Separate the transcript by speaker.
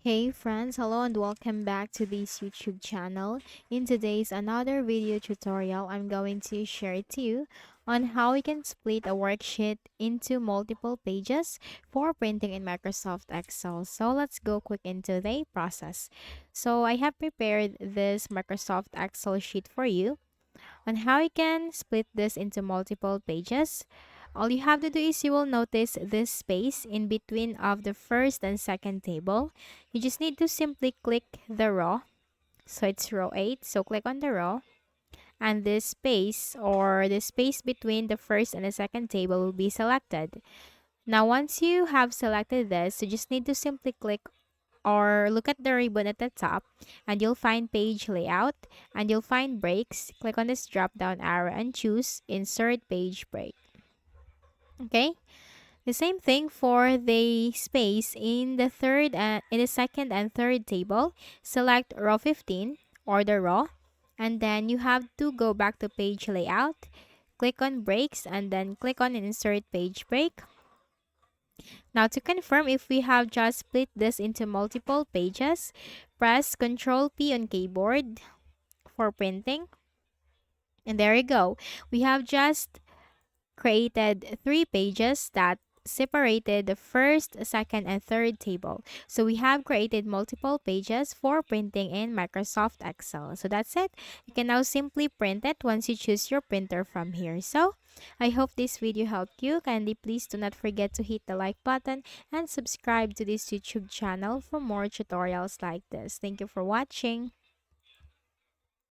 Speaker 1: Hey friends, hello and welcome back to this YouTube channel. In today's another video tutorial, I'm going to share to you on how we can split a worksheet into multiple pages for printing in Microsoft Excel. So let's go quick into the process. So I have prepared this Microsoft Excel sheet for you on how you can split this into multiple pages. All you have to do is you will notice this space in between of the first and second table. You just need to simply click the row. So it's row 8. So click on the row. And this space or the space between the first and the second table will be selected. Now once you have selected this, you just need to simply click or look at the ribbon at the top and you'll find page layout and you'll find breaks. Click on this drop down arrow and choose insert page break. Okay, the same thing for the space in the second and third table. Select row 15 or the row, and then you have to go back to page layout. Click on breaks and then click on insert page break. Now to confirm if we have just split this into multiple pages, press Ctrl P on keyboard for printing. And there you go. We have just created three pages that separated the first, second, and third table. So we have created multiple pages for printing in Microsoft Excel. So that's it. You can now simply print it once you choose your printer from here. So I hope this video helped you. Kindly please do not forget to hit the like button and subscribe to this YouTube channel for more tutorials like this. Thank you for watching.